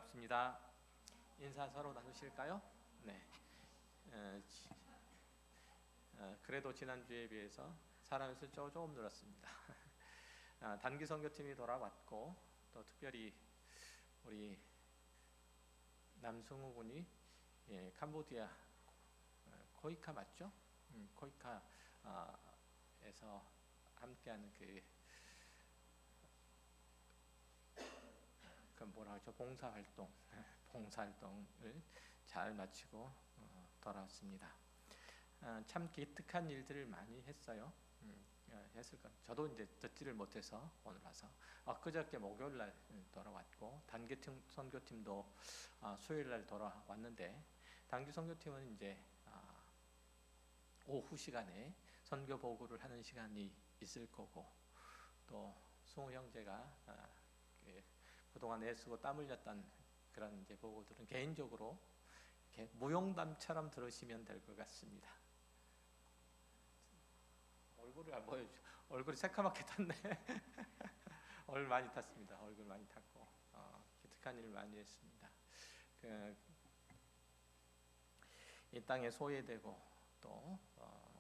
반갑습니다. 인사 서로 나누실까요? 네. 그래도 지난주에 비해서 사람의 숫자가 조금 늘었습니다. 단기 선교팀이 돌아왔고 또 특별히 우리 남승우 군이 캄보디아 코이카 맞죠? 코이카에서 함께하는 그 뭐라 하죠? 봉사활동을 잘 마치고 돌아왔습니다. 참 기특한 일들을 많이 했어요. 했을 것. 저도 이제 듣지를 못해서 오늘 와서 그저께 목요일 날 돌아왔고 단기 선교팀도 수요일 날 돌아왔는데 단기 선교팀은 이제 오후 시간에 선교 보고를 하는 시간이 있을 거고 또 승우 형제가 그동안 애쓰고 땀 흘렸던 그런 이제 보고들은 개인적으로 이렇게 무용담처럼 들으시면 될 것 같습니다. 얼굴을 안 보여주죠. 얼굴이 새카맣게 탔네. 얼굴 많이 탔습니다. 얼굴 많이 탔고 기특한 일을 많이 했습니다. 이 땅에 소외되고 또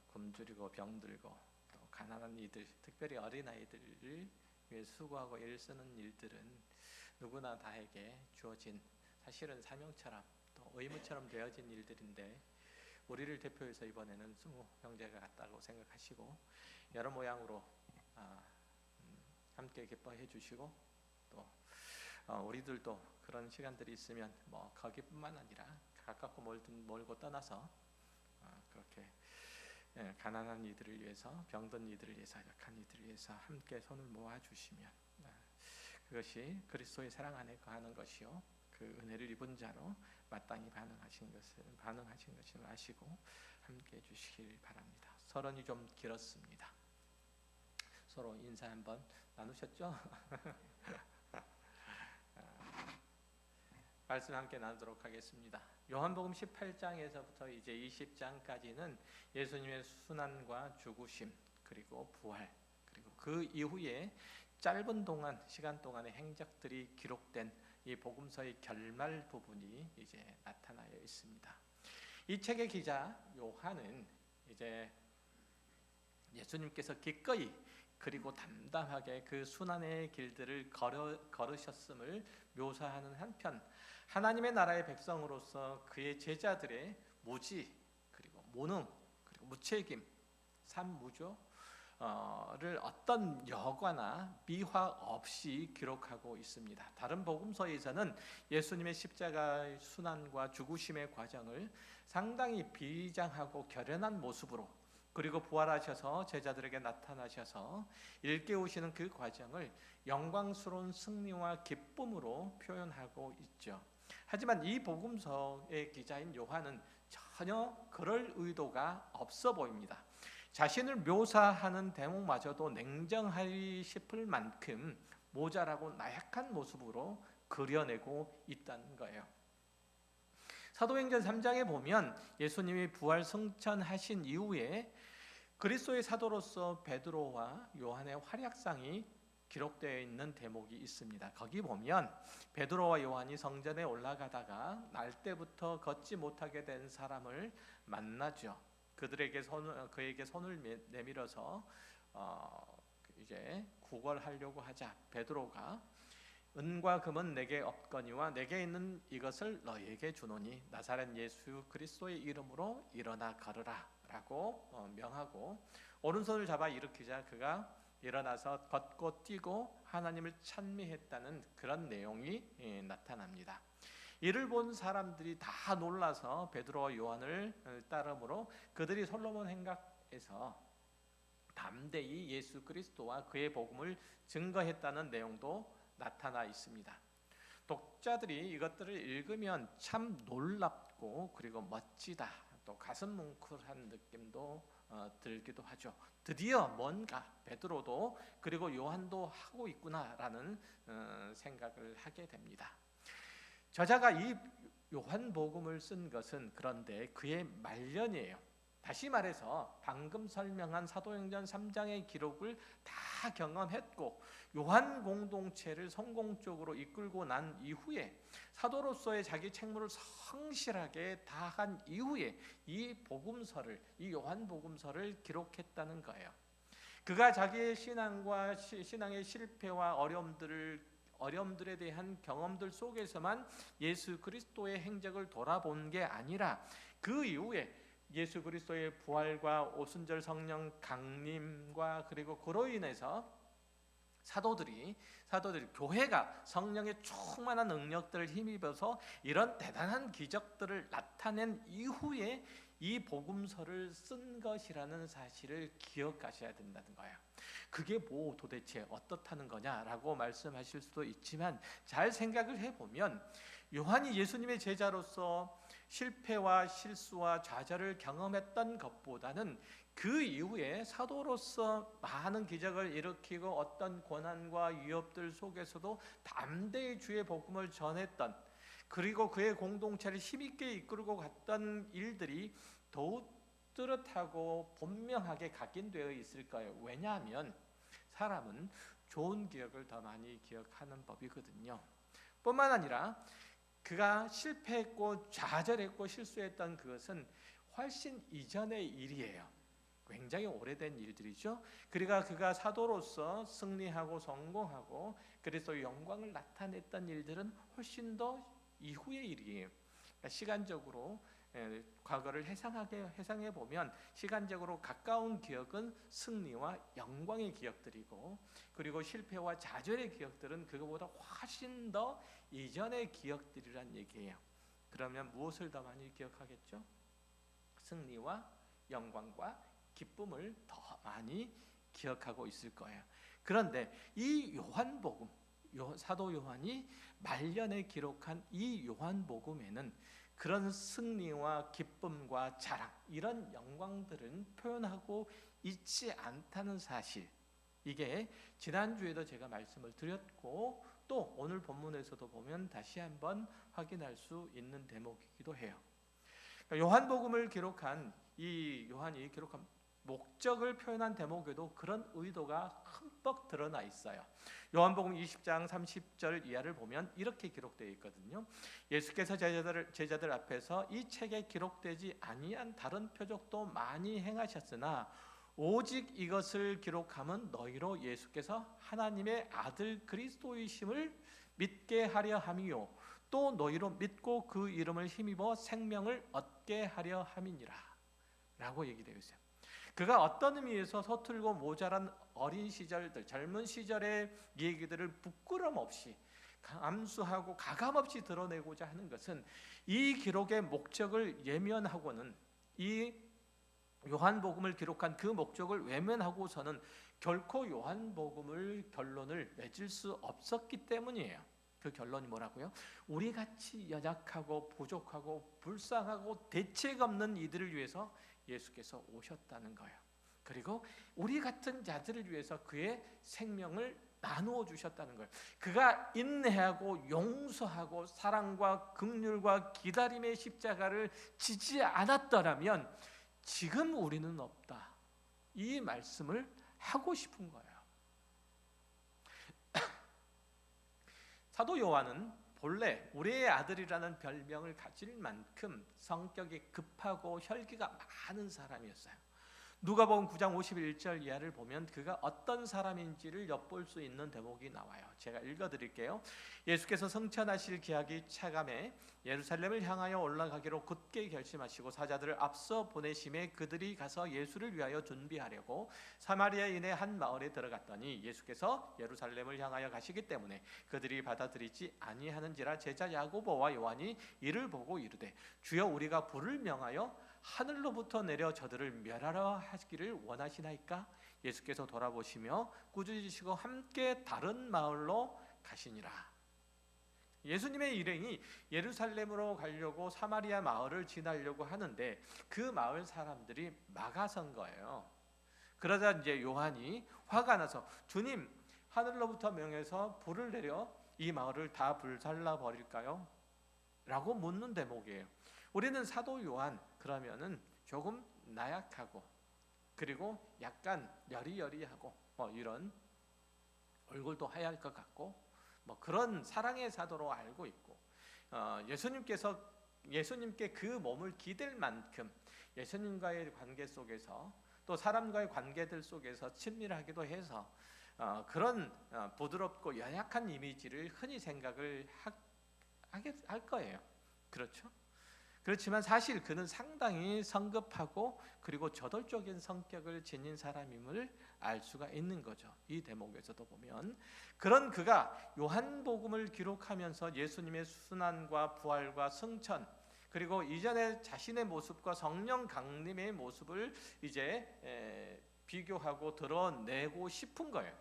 굶주리고 병들고 또 가난한 이들, 특별히 어린아이들을 위해 수고하고 애를 쓰는 일들은 누구나 다에게 주어진 사실은 사명처럼 또 의무처럼 되어진 일들인데 우리를 대표해서 이번에는 승우 형제가 같다고 생각하시고 여러 모양으로 함께 기뻐해 주시고 또 우리들도 그런 시간들이 있으면 뭐 거기뿐만 아니라 가깝고 멀고 떠나서 그렇게 가난한 이들을 위해서 병든 이들을 위해서 약한 이들을 위해서 함께 손을 모아 주시면 그것이 그리스도의 사랑 안에 거하는 것이요 그 은혜를 입은 자로 마땅히 반응하신 것을 아시고 함께 해주시길 바랍니다. 서론이 좀 길었습니다. 서로 인사 한번 나누셨죠? 말씀 함께 나누도록 하겠습니다. 요한복음 18장에서부터 이제 20장까지는 예수님의 순환과 죽으심 그리고 부활 그리고 그 이후에 짧은 시간 동안의 행적들이 기록된 이 복음서의 결말 부분이 이제 나타나여 있습니다. 이 책의 기자 요한은 이제 예수님께서 기꺼이 그리고 담담하게 그 순환의 길들을 걸으셨음을 묘사하는 한편 하나님의 나라의 백성으로서 그의 제자들의 무지 그리고 무능 그리고 무책임 산무조 를 어떤 여과나 미화 없이 기록하고 있습니다. 다른 복음서에서는 예수님의 십자가의 순환과 죽으심의 과정을 상당히 비장하고 결연한 모습으로 그리고 부활하셔서 제자들에게 나타나셔서 일깨우시는 그 과정을 영광스러운 승리와 기쁨으로 표현하고 있죠. 하지만 이 복음서의 기자인 요한은 전혀 그럴 의도가 없어 보입니다. 자신을 묘사하는 대목마저도 냉정하리 싶을 만큼 모자라고 나약한 모습으로 그려내고 있다는 거예요. 사도행전 3장에 보면 예수님이 부활 승천하신 이후에 그리스도의 사도로서 베드로와 요한의 활약상이 기록되어 있는 대목이 있습니다. 거기 보면 베드로와 요한이 성전에 올라가다가 날 때부터 걷지 못하게 된 사람을 만나죠. 그에게 손을 내밀어서 이제 구걸하려고 하자 베드로가 은과 금은 내게 없거니와 내게 있는 이것을 너희에게 주노니 나사렛 예수 그리스도의 이름으로 일어나 걸으라 라고 명하고 오른손을 잡아 일으키자 그가 일어나서 걷고 뛰고 하나님을 찬미했다는 그런 내용이 나타납니다. 이를 본 사람들이 다 놀라서 베드로와 요한을 따르므로 그들이 솔로몬 행각에서 담대히 예수 그리스도와 그의 복음을 증거했다는 내용도 나타나 있습니다. 독자들이 이것들을 읽으면 참 놀랍고 그리고 멋지다 또 가슴 뭉클한 느낌도 들기도 하죠. 드디어 뭔가 베드로도 그리고 요한도 하고 있구나라는 생각을 하게 됩니다. 저자가 이 요한복음을 쓴 것은 그런데 그의 말년이에요. 다시 말해서 방금 설명한 사도행전 3장의 기록을 다 경험했고 요한 공동체를 성공적으로 이끌고 난 이후에 사도로서의 자기 책무를 성실하게 다한 이후에 이 복음서를, 이 요한 복음서를 기록했다는 거예요. 그가 자기의 신앙과 신앙의 실패와 어려움들에 대한 경험들 속에서만 예수 그리스도의 행적을 돌아본 게 아니라 그 이후에 예수 그리스도의 부활과 오순절 성령 강림과 그리고 그로 인해서 사도들이 교회가 성령의 충만한 능력들을 힘입어서 이런 대단한 기적들을 나타낸 이후에 이 복음서를 쓴 것이라는 사실을 기억하셔야 된다는 거예요. 그게 뭐 도대체 어떻다는 거냐라고 말씀하실 수도 있지만 잘 생각을 해보면 요한이 예수님의 제자로서 실패와 실수와 좌절을 경험했던 것보다는 그 이후에 사도로서 많은 기적을 일으키고 어떤 고난과 위협들 속에서도 담대히 주의 복음을 전했던, 그리고 그의 공동체를 힘있게 이끌고 갔던 일들이 더욱 뚜렷하고 분명하게 각인되어 있을 거예요. 왜냐하면 사람은 좋은 기억을 더 많이 기억하는 법이거든요. 뿐만 아니라 그가 실패했고 좌절했고 실수했던 그것은 훨씬 이전의 일이에요. 굉장히 오래된 일들이죠. 그러니까 그가 사도로서 승리하고 성공하고 그래서 영광을 나타냈던 일들은 훨씬 더 이후의 일이에요. 그러니까 시간적으로 과거를 회상해 보면 시간적으로 가까운 기억은 승리와 영광의 기억들이고, 그리고 실패와 좌절의 기억들은 그거보다 훨씬 더 이전의 기억들이란 얘기예요. 그러면 무엇을 더 많이 기억하겠죠? 승리와 영광과 기쁨을 더 많이 기억하고 있을 거예요. 그런데 이 요한복음, 사도 요한이 말년에 기록한 이 요한복음에는 그런 승리와 기쁨과 자랑, 이런 영광들은 표현하고 있지 않다는 사실, 이게 지난주에도 제가 말씀을 드렸고 또 오늘 본문에서도 보면 다시 한번 확인할 수 있는 대목이기도 해요. 그러니까 요한복음을 기록한 이 요한이 기록한 목적을 표현한 대목에도 그런 의도가 흠뻑 드러나 있어요. 요한복음 20장 30절 이하를 보면 이렇게 기록되어 있거든요. 예수께서 제자들 앞에서 이 책에 기록되지 아니한 다른 표적도 많이 행하셨으나 오직 이것을 기록함은 너희로 예수께서 하나님의 아들 그리스도이심을 믿게 하려 함이요 또 너희로 믿고 그 이름을 힘입어 생명을 얻게 하려 함이니라 라고 얘기되어 있어요. 그가 어떤 의미에서 서툴고 모자란 어린 시절들, 젊은 시절의 얘기들을 부끄럼 없이 암수하고 가감없이 드러내고자 하는 것은 이 기록의 목적을 예면하고는, 이 요한복음을 기록한 그 목적을 외면하고서는 결코 요한복음을 결론을 맺을 수 없었기 때문이에요. 그 결론이 뭐라고요? 우리같이 연약하고 부족하고 불쌍하고 대책 없는 이들을 위해서 예수께서 오셨다는 거예요. 그리고 우리 같은 자들을 위해서 그의 생명을 나누어 주셨다는 거예요. 그가 인내하고 용서하고 사랑과 긍휼과 기다림의 십자가를 지지 않았더라면 지금 우리는 없다, 이 말씀을 하고 싶은 거예요. 사도 요한은 본래 우리의 아들이라는 별명을 가질 만큼 성격이 급하고 혈기가 많은 사람이었어요. 누가복음 9장 51절 이하를 보면 그가 어떤 사람인지를 엿볼 수 있는 대목이 나와요. 제가 읽어드릴게요. 예수께서 승천하실 기약이 차감해 예루살렘을 향하여 올라가기로 굳게 결심하시고 사자들을 앞서 보내심에 그들이 가서 예수를 위하여 준비하려고 사마리아인의 한 마을에 들어갔더니 예수께서 예루살렘을 향하여 가시기 때문에 그들이 받아들이지 아니하는지라 제자 야고보와 요한이 이를 보고 이르되 주여 우리가 불을 명하여 하늘로부터 내려 저들을 멸하려 하기를 원하시나이까? 예수께서 돌아보시며 꾸짖으시고 함께 다른 마을로 가시니라. 예수님의 일행이 예루살렘으로 가려고 사마리아 마을을 지나려고 하는데 그 마을 사람들이 막아선 거예요. 그러자 이제 요한이 화가 나서 주님, 하늘로부터 명해서 불을 내려 이 마을을 다 불살라 버릴까요? 라고 묻는 대목이에요. 우리는 사도 요한 그러면은 조금 나약하고 그리고 약간 여리여리하고 이런 얼굴도 하얄 것 같고 그런 사랑의 사도로 알고 있고 예수님께 그 몸을 기댈 만큼 예수님과의 관계 속에서 또 사람과의 관계들 속에서 친밀하기도 해서 그런 부드럽고 연약한 이미지를 흔히 생각을 할 거예요. 그렇죠? 그렇지만 사실 그는 상당히 성급하고 그리고 저돌적인 성격을 지닌 사람임을 알 수가 있는 거죠. 이 대목에서도 보면 그런 그가 요한복음을 기록하면서 예수님의 순환과 부활과 승천 그리고 이전에 자신의 모습과 성령 강림의 모습을 이제 비교하고 드러내고 싶은 거예요.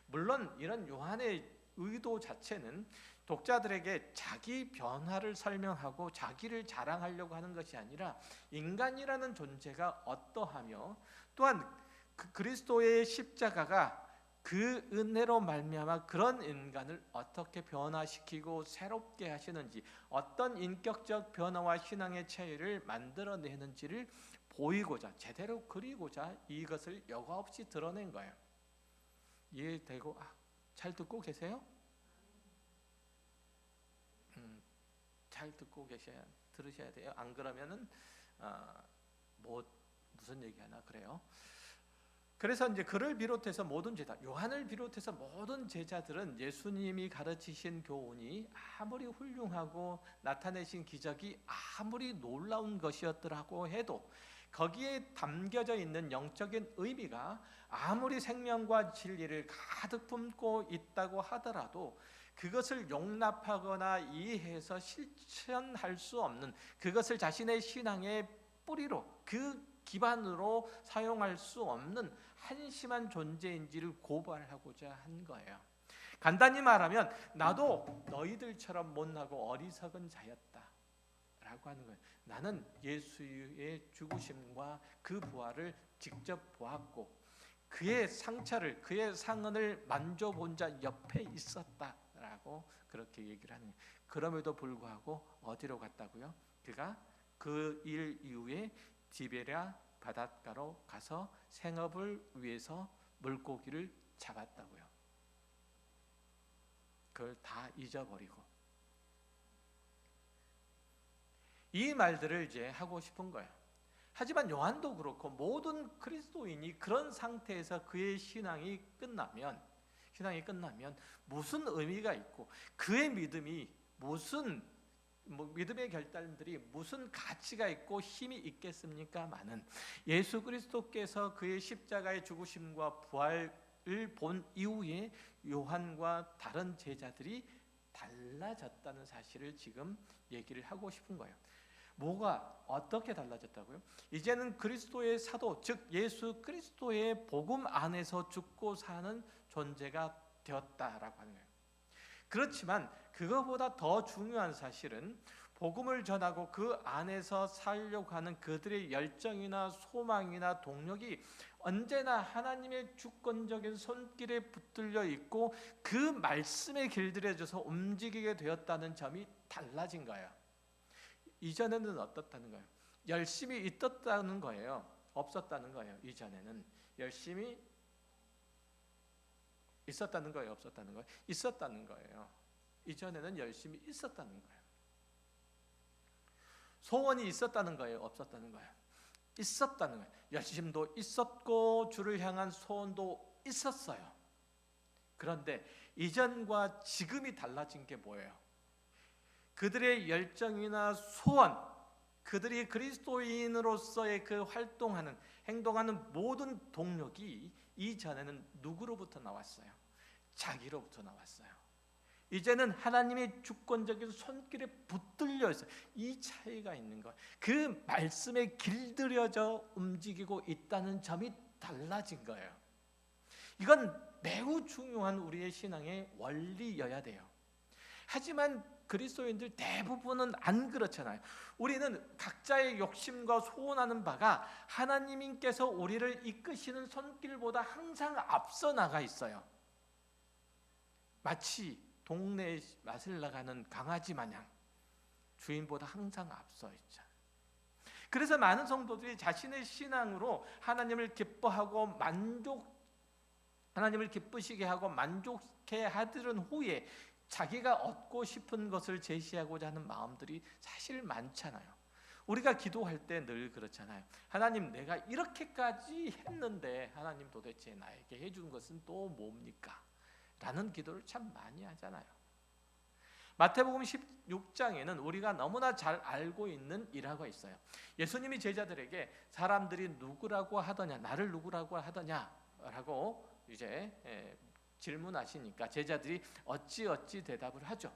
물론 이런 요한의 의도 자체는 독자들에게 자기 변화를 설명하고 자기를 자랑하려고 하는 것이 아니라 인간이라는 존재가 어떠하며 또한 그리스도의 십자가가 그 은혜로 말미암아 그런 인간을 어떻게 변화시키고 새롭게 하시는지 어떤 인격적 변화와 신앙의 차이를 만들어내는지를 보이고자 제대로 그리고자 이것을 여과 없이 드러낸 거예요. 이해되고 잘 듣고 계세요? 잘 듣고 들으셔야 돼요. 안 그러면은 무슨 얘기하나 그래요. 그래서 이제 그를 비롯해서 모든 제자, 요한을 비롯해서 모든 제자들은 예수님이 가르치신 교훈이 아무리 훌륭하고 나타내신 기적이 아무리 놀라운 것이었더라고 해도 거기에 담겨져 있는 영적인 의미가 아무리 생명과 진리를 가득 품고 있다고 하더라도 그것을 용납하거나 이해해서 실천할 수 없는 그것을 자신의 신앙의 뿌리로 그 기반으로 사용할 수 없는 한심한 존재인지를 고발하고자 한 거예요. 간단히 말하면 나도 너희들처럼 못나고 어리석은 자였다 라고 하는 거예요. 나는 예수의 죽으심과 그 부활을 직접 보았고 그의 상처를 그의 상흔을 만져본 자 옆에 있었다 라고 그렇게 얘기를 하는 거예요. 그럼에도 불구하고 어디로 갔다고요? 그가 그 일 이후에 디베랴 바닷가로 가서 생업을 위해서 물고기를 잡았다고요. 그걸 다 잊어버리고 이 말들을 이제 하고 싶은 거예요. 하지만 요한도 그렇고 모든 그리스도인이 그런 상태에서 그의 신앙이 끝나면 무슨 의미가 있고 그의 믿음이 무슨 믿음의 결단들이 무슨 가치가 있고 힘이 있겠습니까마는 예수 그리스도께서 그의 십자가의 죽으심과 부활을 본 이후에 요한과 다른 제자들이 달라졌다는 사실을 지금 얘기를 하고 싶은 거예요. 뭐가 어떻게 달라졌다고요? 이제는 그리스도의 사도, 즉 예수 그리스도의 복음 안에서 죽고 사는 존재가 되었다라고 하는 거예요. 그렇지만 그거보다 더 중요한 사실은 복음을 전하고 그 안에서 살려고 하는 그들의 열정이나 소망이나 동력이 언제나 하나님의 주권적인 손길에 붙들려 있고 그 말씀에 길들여져서 움직이게 되었다는 점이 달라진 거예요. 이전에는 어떻다는 거예요? 열심히 있었다는 거예요? 없었다는 거예요? 이전에는 열심히 있었다는 거예요? 없었다는 거예요? 있었다는 거예요. 이전에는 열심히 있었다는 거예요. 소원이 있었다는 거예요? 없었다는 거예요? 있었다는 거예요. 열심도 있었고 주를 향한 소원도 있었어요. 그런데 이전과 지금이 달라진 게 뭐예요? 그들의 열정이나 소원, 그들이 그리스도인으로서의 그 활동하는, 행동하는 모든 동력이 이전에는 누구로부터 나왔어요? 자기로부터 나왔어요. 이제는 하나님의 주권적인 손길에 붙들려 있어요. 이 차이가 있는 거예요. 그 말씀에 길들여져 움직이고 있다는 점이 달라진 거예요. 이건 매우 중요한 우리의 신앙의 원리여야 돼요. 하지만 그리스도인들 대부분은 안 그렇잖아요. 우리는 각자의 욕심과 소원하는 바가 하나님께서 우리를 이끄시는 손길보다 항상 앞서 나가 있어요. 마치 동네에 맛을 나가는 강아지 마냥 주인보다 항상 앞서 있잖아요. 그래서 많은 성도들이 자신의 신앙으로 하나님을 기뻐하고 하나님을 기쁘시게 하고 만족해 하던 후에 자기가 얻고 싶은 것을 제시하고자 하는 마음들이 사실 많잖아요. 우리가 기도할 때 늘 그렇잖아요. 하나님, 내가 이렇게까지 했는데 하나님 도대체 나에게 해준 것은 또 뭡니까? 라는 기도를 참 많이 하잖아요. 마태복음 16장에는 우리가 너무나 잘 알고 있는 일화가 있어요. 예수님이 제자들에게 사람들이 누구라고 하더냐, 나를 누구라고 하더냐라고 이제 질문하시니까 제자들이 어찌 대답을 하죠.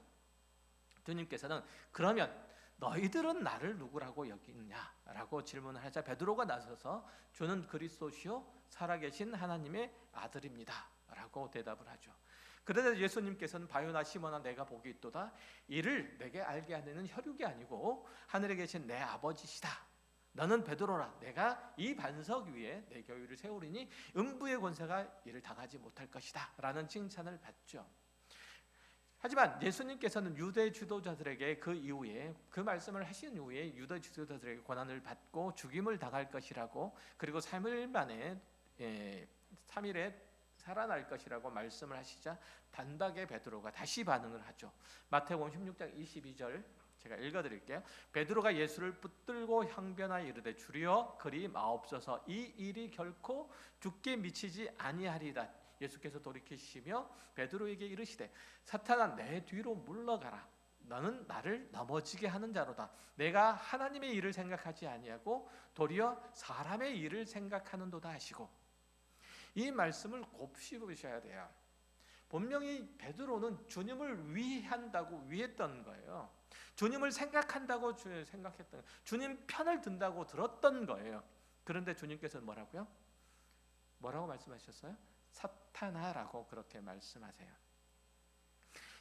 주님께서는 그러면 너희들은 나를 누구라고 여기느냐라고 질문을 하자 베드로가 나서서 주는 그리스도시요 살아계신 하나님의 아들입니다 라고 대답을 하죠. 그러자 예수님께서는 바요나 시몬아 내가 복이 있도다. 이를 내게 알게 하는 혈육이 아니고 하늘에 계신 내 아버지시다. 너는 베드로라. 내가 이 반석 위에 내 교회를 세우리니 음부의 권세가 이를 당하지 못할 것이다 라는 칭찬을 받죠. 하지만 예수님께서는 유대 지도자들에게 그 이후에 그 말씀을 하신 이후에 유대 지도자들에게 고난을 받고 죽임을 당할 것이라고, 그리고 3일에 살아날 것이라고 말씀을 하시자 단박에 베드로가 다시 반응을 하죠. 마태복음 16장 22절 제가 읽어드릴게요. 베드로가 예수를 붙들고 항변하여 이르되 주여 그리 마옵소서, 이 일이 결코 죽게 미치지 아니하리다. 예수께서 돌이키시며 베드로에게 이르시되 사탄아 내 뒤로 물러가라. 너는 나를 넘어지게 하는 자로다. 내가 하나님의 일을 생각하지 아니하고 도리어 사람의 일을 생각하는도다 하시고, 이 말씀을 곱씹으셔야 돼요. 분명히 베드로는 주님을 위했던 거예요. 주님을 생각한다고 생각했던 거예요. 주님 편을 든다고 들었던 거예요. 그런데 주님께서는 뭐라고요? 뭐라고 말씀하셨어요? 사탄아라고 그렇게 말씀하세요.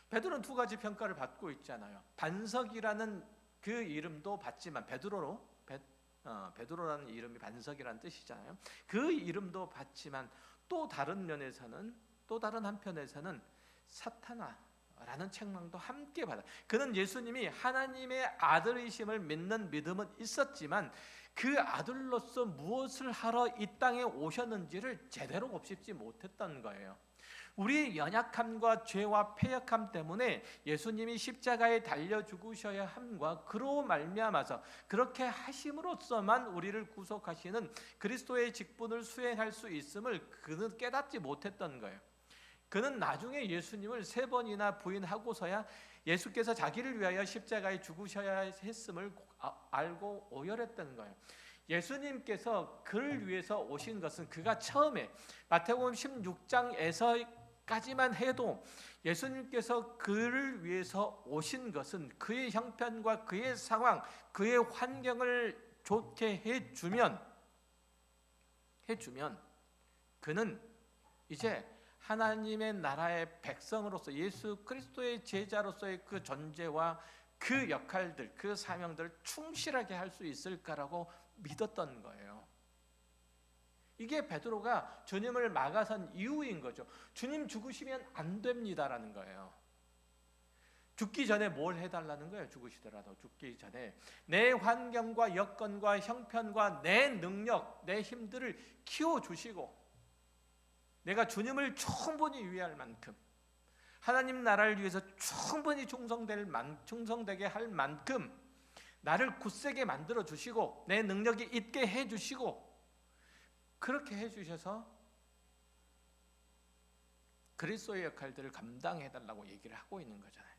베드로는 두 가지 평가를 받고 있잖아요. 반석이라는 그 이름도 받지만 베드로라는 이름이 반석이라는 뜻이잖아요. 그 이름도 받지만 또 다른 면에서는, 또 다른 한편에서는 사탄아라는 책망도 함께 받아요. 그는 예수님이 하나님의 아들이심을 믿는 믿음은 있었지만 그 아들로서 무엇을 하러 이 땅에 오셨는지를 제대로 곱씹지 못했던 거예요. 우리의 연약함과 죄와 패역함 때문에 예수님이 십자가에 달려 죽으셔야 함과 그로 말미암아서 그렇게 하심으로써만 우리를 구속하시는 그리스도의 직분을 수행할 수 있음을 그는 깨닫지 못했던 거예요. 그는 나중에 예수님을 3번이나 부인하고서야 예수께서 자기를 위하여 십자가에 죽으셔야 했음을 알고 오열했던 거예요. 예수님께서 그를 위해서 오신 것은 그가 처음에 마태복음 16장에서까지만 해도 예수님께서 그를 위해서 오신 것은 그의 형편과 그의 상황, 그의 환경을 좋게 해주면 그는 이제 하나님의 나라의 백성으로서 예수 그리스도의 제자로서의 그 존재와 그 역할들, 그 사명들을 충실하게 할 수 있을까라고 믿었던 거예요. 이게 베드로가 주님을 막아선 이유인 거죠. 주님 죽으시면 안 됩니다라는 거예요. 죽기 전에 뭘 해달라는 거예요. 죽으시더라도 죽기 전에 내 환경과 여건과 형편과 내 능력, 내 힘들을 키워주시고 내가 주님을 충분히 위할 만큼, 하나님 나라를 위해서 충분히 충성되게 할 만큼 나를 굳세게 만들어 주시고 내 능력이 있게 해 주시고, 그렇게 해 주셔서 그리스도의 역할들을 감당해 달라고 얘기를 하고 있는 거잖아요.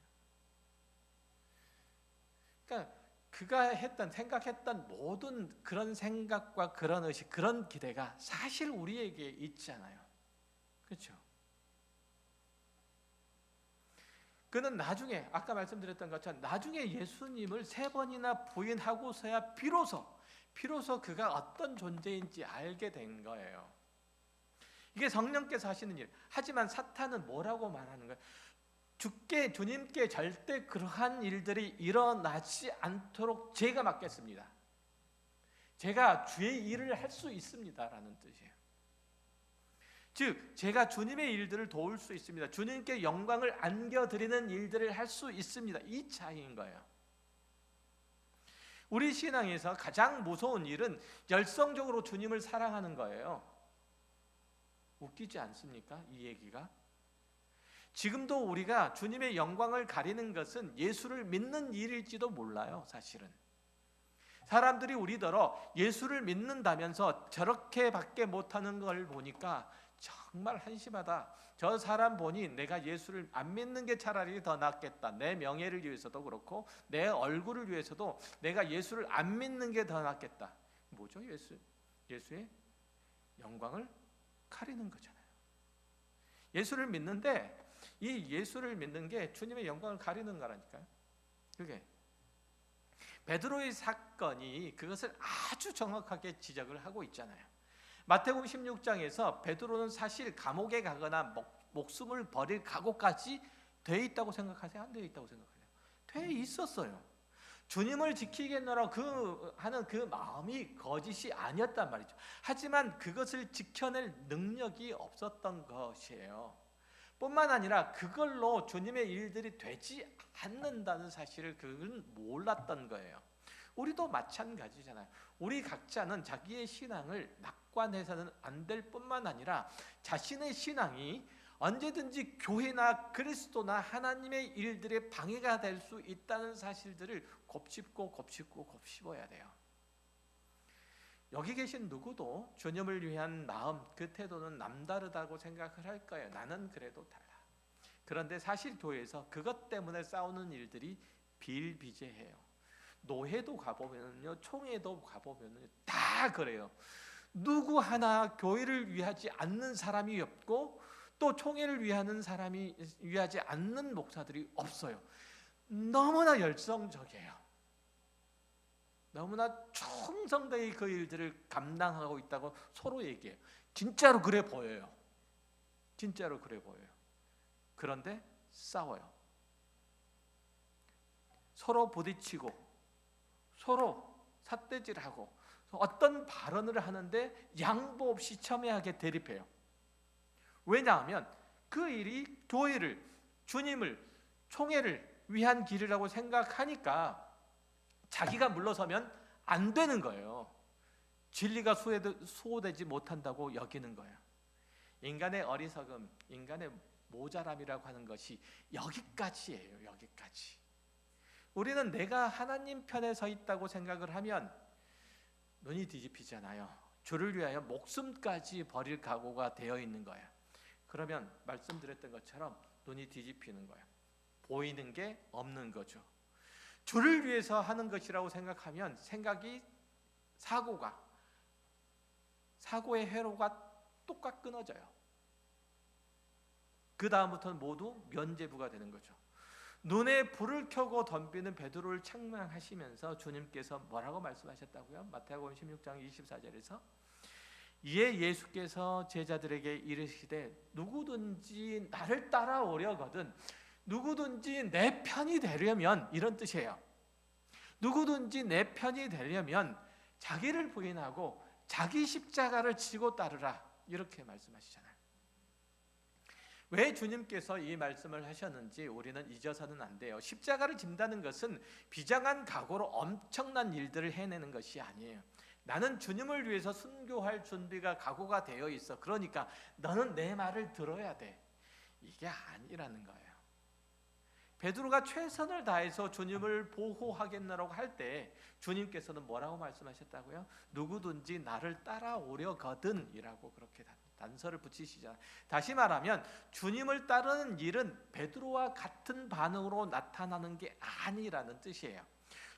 그러니까 그가 생각했던 모든 그런 생각과 그런 의식, 그런 기대가 사실 우리에게 있잖아요. 그렇죠? 그는 나중에 아까 말씀드렸던 것처럼 나중에 예수님을 3번이나 부인하고서야 비로소 그가 어떤 존재인지 알게 된 거예요. 이게 성령께서 하시는 일. 하지만 사탄은 뭐라고 말하는 거예요? 주님께 절대 그러한 일들이 일어나지 않도록 제가 막겠습니다. 제가 주의 일을 할 수 있습니다라는 뜻이에요. 즉 제가 주님의 일들을 도울 수 있습니다. 주님께 영광을 안겨드리는 일들을 할 수 있습니다. 이 차이인 거예요. 우리 신앙에서 가장 무서운 일은 열성적으로 주님을 사랑하는 거예요. 웃기지 않습니까? 이 얘기가. 지금도 우리가 주님의 영광을 가리는 것은 예수를 믿는 일일지도 몰라요. 사실은 사람들이 우리더러 예수를 믿는다면서 저렇게밖에 못하는 걸 보니까 정말 한심하다. 저 사람 보니 내가 예수를 안 믿는 게 차라리 더 낫겠다. 내 명예를 위해서도 그렇고 내 얼굴을 위해서도 내가 예수를 안 믿는 게 더 낫겠다. 뭐죠? 예수의 영광을 가리는 거잖아요. 예수를 믿는데 이 예수를 믿는 게 주님의 영광을 가리는 거라니까요. 그게 베드로의 사건이 그것을 아주 정확하게 지적을 하고 있잖아요. 마태복음 16장에서 베드로는 사실 감옥에 가거나 목숨을 버릴 각오까지 돼 있다고 생각하세요? 안 돼 있다고 생각해요? 돼 있었어요. 주님을 지키겠노라 하는 그 마음이 거짓이 아니었단 말이죠. 하지만 그것을 지켜낼 능력이 없었던 것이에요. 뿐만 아니라 그걸로 주님의 일들이 되지 않는다는 사실을 그는 몰랐던 거예요. 우리도 마찬가지잖아요. 우리 각자는 자기의 신앙을 낙관해서는 안 될 뿐만 아니라 자신의 신앙이 언제든지 교회나 그리스도나 하나님의 일들에 방해가 될 수 있다는 사실들을 곱씹어야 돼요. 여기 계신 누구도 주님을 위한 마음, 그 태도는 남다르다고 생각을 할 거예요. 나는 그래도 달라. 그런데 사실 교회에서 그것 때문에 싸우는 일들이 비일비재해요. 노회도 가보면요, 총회도 가보면요, 다 그래요. 누구 하나 교회를 위하지 않는 사람이 없고 또 총회를 위하지 않는 목사들이 없어요. 너무나 열성적이에요. 너무나 충성되게 그 일들을 감당하고 있다고 서로 얘기해요. 진짜로 그래 보여요. 진짜로 그래 보여요. 그런데 싸워요. 서로 부딪히고 서로 삿대질하고 어떤 발언을 하는데 양보 없이 첨예하게 대립해요. 왜냐하면 그 일이 교회를, 주님을, 총회를 위한 길이라고 생각하니까 자기가 물러서면 안 되는 거예요. 진리가 수호되지 못한다고 여기는 거예요. 인간의 어리석음, 인간의 모자람이라고 하는 것이 여기까지예요. 여기까지. 우리는 내가 하나님 편에 서 있다고 생각을 하면 눈이 뒤집히잖아요. 주를 위하여 목숨까지 버릴 각오가 되어 있는 거예요. 그러면 말씀드렸던 것처럼 눈이 뒤집히는 거예요. 보이는 게 없는 거죠. 주를 위해서 하는 것이라고 생각하면 사고의 회로가 똑같 끊어져요. 그 다음부터는 모두 면죄부가 되는 거죠. 눈에 불을 켜고 덤비는 베드로를 책망하시면서 주님께서 뭐라고 말씀하셨다고요? 마태복음 16장 24절에서 이에 예수께서 제자들에게 이르시되 누구든지 나를 따라오려거든, 누구든지 내 편이 되려면, 이런 뜻이에요. 누구든지 내 편이 되려면 자기를 부인하고 자기 십자가를 지고 따르라, 이렇게 말씀하시잖아요. 왜 주님께서 이 말씀을 하셨는지 우리는 잊어서는 안 돼요. 십자가를 진다는 것은 비장한 각오로 엄청난 일들을 해내는 것이 아니에요. 나는 주님을 위해서 순교할 준비가 각오가 되어 있어. 그러니까 너는 내 말을 들어야 돼. 이게 아니라는 거예요. 베드로가 최선을 다해서 주님을 보호하겠노라고 할 때 주님께서는 뭐라고 말씀하셨다고요? 누구든지 나를 따라오려거든 이라고 그렇게 단서를 붙이시잖아요. 다시 말하면 주님을 따르는 일은 베드로와 같은 반응으로 나타나는 게 아니라는 뜻이에요.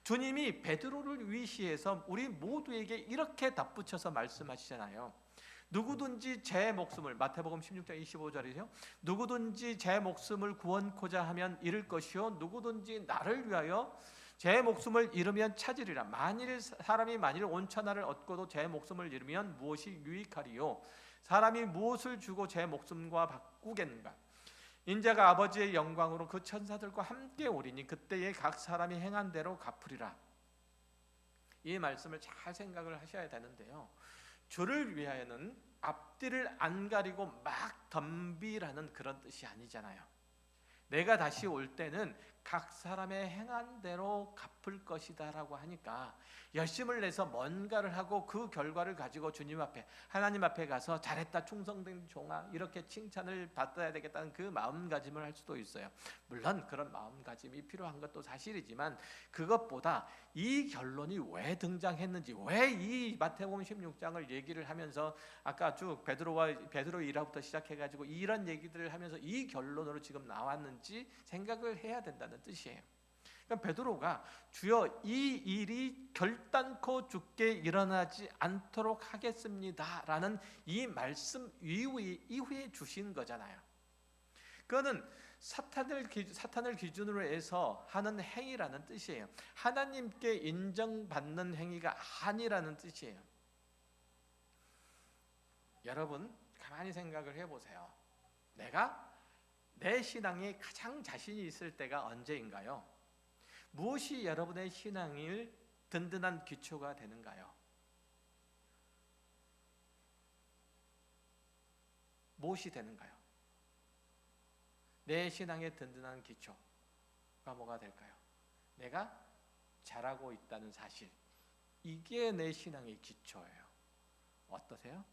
주님이 베드로를 위시해서 우리 모두에게 이렇게 덧붙여서 말씀하시잖아요. 누구든지 제 목숨을, 마태복음 16장 25절이죠. 누구든지 제 목숨을 구원코자 하면 잃을 것이요 누구든지 나를 위하여 제 목숨을 잃으면 찾으리라. 사람이 온천하를 얻고도 제 목숨을 잃으면 무엇이 유익하리요? 사람이 무엇을 주고 제 목숨과 바꾸겠는가? 인자가 아버지의 영광으로 그 천사들과 함께 오리니 그때에 각 사람이 행한 대로 갚으리라. 이 말씀을 잘 생각을 하셔야 되는데요, 주를 위하여는 앞뒤를 안 가리고 막 덤비라는 그런 뜻이 아니잖아요. 내가 다시 올 때는 각 사람의 행한 대로 갚을 것이다라고 하니까 열심을 내서 뭔가를 하고 그 결과를 가지고 주님 앞에, 하나님 앞에 가서 잘했다 충성된 종아 이렇게 칭찬을 받아야 되겠다는 그 마음가짐을 할 수도 있어요. 물론 그런 마음가짐이 필요한 것도 사실이지만 그것보다 이 결론이 왜 등장했는지, 왜 이 마태복음 16장을 얘기를 하면서 아까 쭉 베드로 1화부터 시작해가지고 이런 얘기들을 하면서 이 결론으로 지금 나왔는지 생각을 해야 된다는 뜻이에요. 그러니까 베드로가 주여 이 일이 결단코 죽게 일어나지 않도록 하겠습니다라는 이 말씀 이후에 주신 거잖아요. 그거는 사탄을 기준으로 해서 하는 행위라는 뜻이에요. 하나님께 인정받는 행위가 아니라는 뜻이에요. 여러분 가만히 생각을 해보세요. 내 신앙에 가장 자신이 있을 때가 언제인가요? 무엇이 여러분의 신앙을 든든한 기초가 되는가요? 무엇이 되는가요? 내 신앙의 든든한 기초가 뭐가 될까요? 내가 잘하고 있다는 사실, 이게 내 신앙의 기초예요. 어떠세요?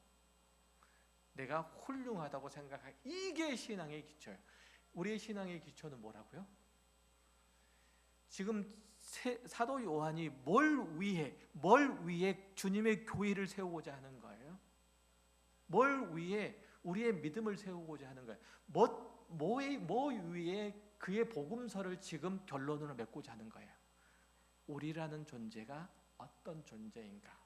내가 훌륭하다고 생각하기, 이게 신앙의 기초예요. 우리의 신앙의 기초는 뭐라고요? 지금 사도 요한이 뭘 위해 주님의 교회를 세우고자 하는 거예요? 뭘 위해 우리의 믿음을 세우고자 하는 거예요? 뭐 위해 그의 복음서를 지금 결론으로 맺고자 하는 거예요? 우리라는 존재가 어떤 존재인가?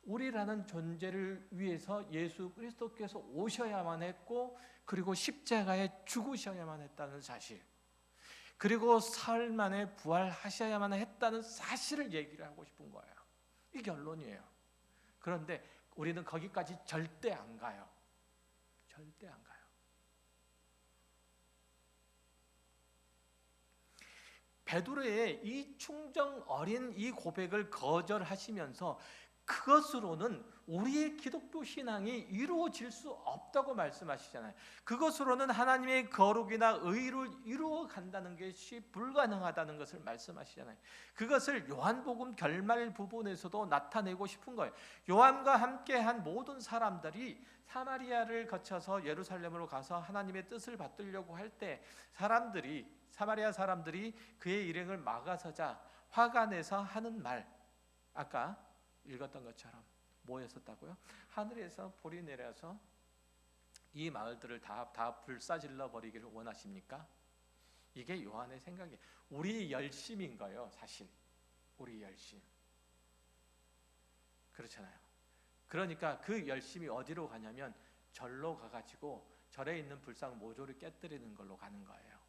우리라는 존재를 위해서 예수 그리스도께서 오셔야만 했고, 그리고 십자가에 죽으셔야만 했다는 사실, 그리고 사흘 만에 부활하셔야만 했다는 사실을 얘기를 하고 싶은 거예요. 이 결론이에요. 그런데 우리는 거기까지 절대 안 가요. 절대 안 가요. 베드로의 이 충정 어린 이 고백을 거절하시면서 그것으로는 우리의 기독교 신앙이 이루어질 수 없다고 말씀하시잖아요. 그것으로는 하나님의 거룩이나 의를 이루어 간다는 것이 불가능하다는 것을 말씀하시잖아요. 그것을 요한복음 결말 부분에서도 나타내고 싶은 거예요. 요한과 함께한 모든 사람들이 사마리아를 거쳐서 예루살렘으로 가서 하나님의 뜻을 받들려고 할 때 사마리아 사람들이 그의 일행을 막아서자 화가 내서 하는 말, 아까 읽었던 것처럼 뭐였었다고요? 하늘에서 불이 내려서 이 마을들을 다 불사질러 버리기를 원하십니까? 이게 요한의 생각이에요. 우리 열심인 거예요, 사실. 우리 열심. 그렇잖아요. 그러니까 그 열심이 어디로 가냐면 절로 가가지고 절에 있는 불상 모조를 깨뜨리는 걸로 가는 거예요.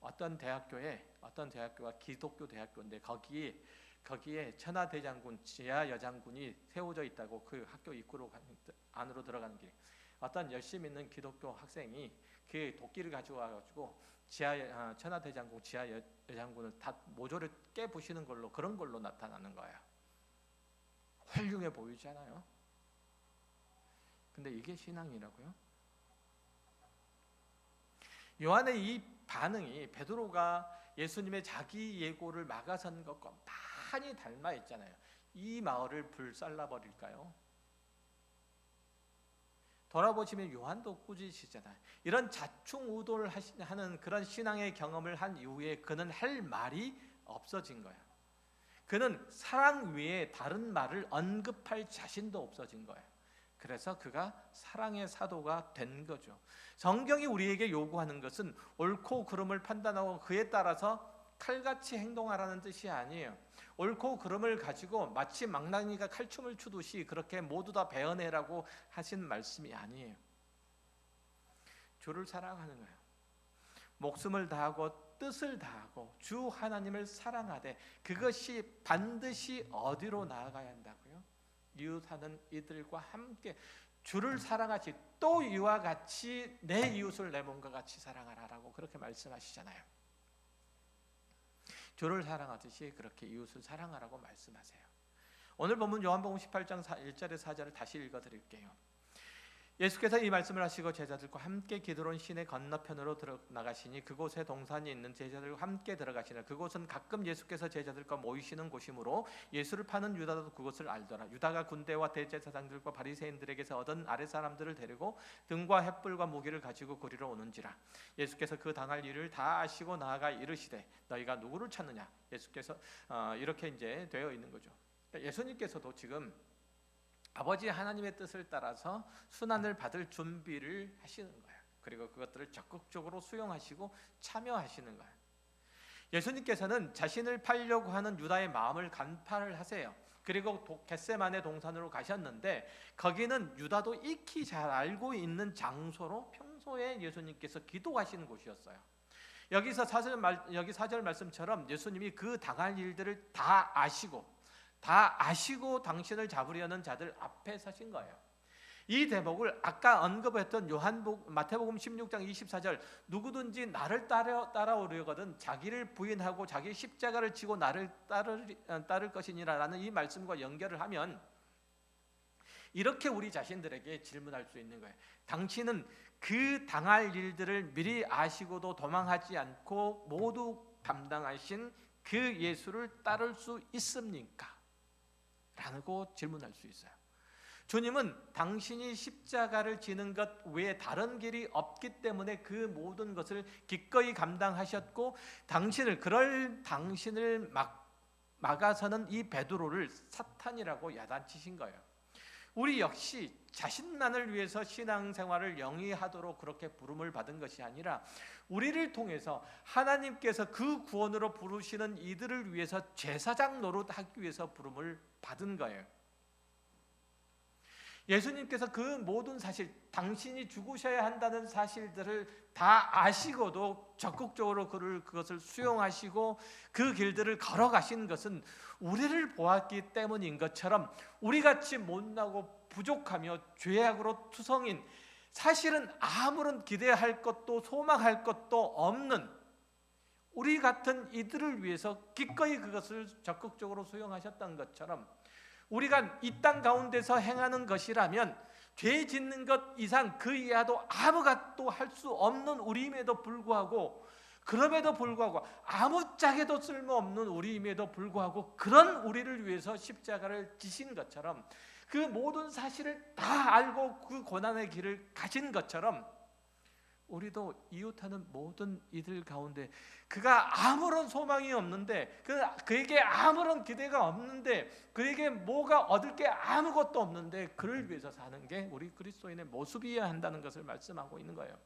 어떤 대학교가 기독교 대학교인데 거기에 천하대장군, 지하여장군이 세워져 있다고, 그 학교 입구로 안으로 들어가는 길에 어떤 열심히 있는 기독교 학생이 그 도끼를 가지고 와가지고 천하대장군, 지하여장군을 다 모조를 깨부시는 걸로, 그런 걸로 나타나는 거예요. 훌륭해 보이지 않아요? 근데 이게 신앙이라고요? 요한의 이 반응이 베드로가 예수님의 자기 예고를 막아선 것과 많이 닮아 있잖아요. 이 마을을 불살라 버릴까요? 돌아보시면 요한도 꾸짖으시잖아요. 이런 자충우돌을 하는 그런 신앙의 경험을 한 이후에 그는 할 말이 없어진 거예요. 그는 사랑 외에 다른 말을 언급할 자신도 없어진 거예요. 그래서 그가 사랑의 사도가 된 거죠. 성경이 우리에게 요구하는 것은 옳고 그름을 판단하고 그에 따라서 칼같이 행동하라는 뜻이 아니에요. 옳고 그름을 가지고 마치 망나니가 칼춤을 추듯이 그렇게 모두 다 베어내라고 하신 말씀이 아니에요. 주를 사랑하는 거예요. 목숨을 다하고 뜻을 다하고 주 하나님을 사랑하되, 그것이 반드시 어디로 나아가야 한다고요? 이웃하는 이들과 함께 주를 사랑하지, 또 이와 같이 내 이웃을 내 몸과 같이 사랑하라라고 그렇게 말씀하시잖아요. 주를 사랑하듯이 그렇게 이웃을 사랑하라고 말씀하세요. 오늘 본문 요한복음 18장 1절에 4절을 다시 읽어드릴게요. 예수께서 이 말씀을 하시고 제자들과 함께 기드론 시내 건너편으로 나가시니 그곳에 동산이 있는 제자들과 함께 들어가시나 그곳은 가끔 예수께서 제자들과 모이시는 곳이므로 예수를 파는 유다도 그곳을 알더라. 유다가 군대와 대제사장들과 바리새인들에게서 얻은 아랫사람들을 데리고 등과 횃불과 무기를 가지고 그리로 오는지라. 예수께서 그 당할 일을 다 아시고 나아가 이르시되 너희가 누구를 찾느냐. 예수께서 이렇게 이제 되어 있는 거죠. 예수님께서도 지금 아버지 하나님의 뜻을 따라서 순환을 받을 준비를 하시는 거예요. 그리고 그것들을 적극적으로 수용하시고 참여하시는 거예요. 예수님께서는 자신을 팔려고 하는 유다의 마음을 간파를 하세요. 그리고 겟세마네 동산으로 가셨는데 거기는 유다도 익히 잘 알고 있는 장소로 평소에 예수님께서 기도하시는 곳이었어요. 여기서 여기 4절 말씀처럼 예수님이 그 당할 일들을 다 아시고 당신을 잡으려는 자들 앞에 서신 거예요. 이 대목을 아까 언급했던 마태복음 16장 24절 누구든지 나를 따라오려거든 자기를 부인하고 자기 십자가를 지고 나를 따를 것이니라라는 이 말씀과 연결을 하면 이렇게 우리 자신들에게 질문할 수 있는 거예요. 당신은 그 당할 일들을 미리 아시고도 도망하지 않고 모두 감당하신 그 예수를 따를 수 있습니까? 라고 질문할 수 있어요. 주님은 당신이 십자가를 지는 것 외에 다른 길이 없기 때문에 그 모든 것을 기꺼이 감당하셨고 당신을 막아서는 이 베드로를 사탄이라고 야단치신 거예요. 우리 역시 자신만을 위해서 신앙생활을 영위하도록 그렇게 부름을 받은 것이 아니라 우리를 통해서 하나님께서 그 구원으로 부르시는 이들을 위해서 제사장 노릇하기 위해서 부름을 받은 거예요. 예수님께서 그 모든 사실, 당신이 죽으셔야 한다는 사실들을 다 아시고도 적극적으로 그것을 수용하시고 그 길들을 걸어가신 것은 우리를 보았기 때문인 것처럼 우리같이 못나고 부족하며 죄악으로 투성인, 사실은 아무런 기대할 것도 소망할 것도 없는 우리 같은 이들을 위해서 기꺼이 그것을 적극적으로 수용하셨던 것처럼 우리가 이 땅 가운데서 행하는 것이라면 죄 짓는 것 이상 그 이하도 아무것도 할 수 없는 우리임에도 불구하고, 그럼에도 불구하고 아무짝에도 쓸모없는 우리임에도 불구하고 그런 우리를 위해서 십자가를 지신 것처럼, 그 모든 사실을 다 알고 그 고난의 길을 가신 것처럼 우리도 이웃하는 모든 이들 가운데 그가 아무런 소망이 없는데, 그에게 아무런 기대가 없는데, 그에게 뭐가 얻을 게 아무것도 없는데 그를 위해서 사는 게 우리 그리스도인의 모습이어야 한다는 것을 말씀하고 있는 거예요.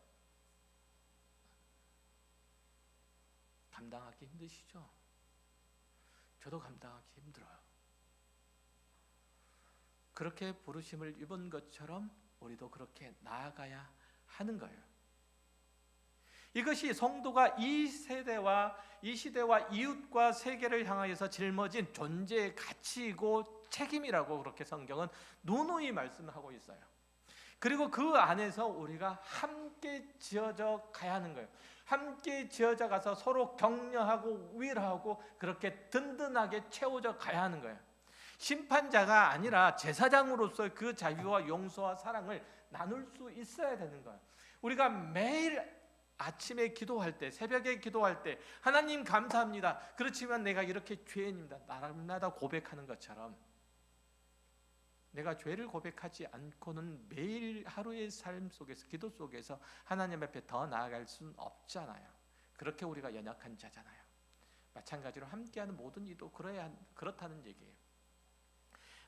감당하기 힘드시죠? 저도 감당하기 힘들어요. 그렇게 부르심을 입은 것처럼 우리도 그렇게 나아가야 하는 거예요. 이것이 성도가 이 시대와 이웃과 세계를 향하여서 짊어진 존재의 가치이고 책임이라고 그렇게 성경은 누누이 말씀하고 있어요. 그리고 그 안에서 우리가 함께 지어져 가야 하는 거예요. 함께 지어져 가서 서로 격려하고 위로하고 그렇게 든든하게 채워져 가야 하는 거예요. 심판자가 아니라 제사장으로서 그 자유와 용서와 사랑을 나눌 수 있어야 되는 거예요. 우리가 매일 아침에 기도할 때, 새벽에 기도할 때 하나님 감사합니다, 그렇지만 내가 이렇게 죄인입니다, 날마다 고백하는 것처럼 내가 죄를 고백하지 않고는 매일 하루의 삶 속에서, 기도 속에서 하나님 앞에 더 나아갈 수는 없잖아요. 그렇게 우리가 연약한 자잖아요. 마찬가지로 함께하는 모든 이도 그렇다는 얘기예요.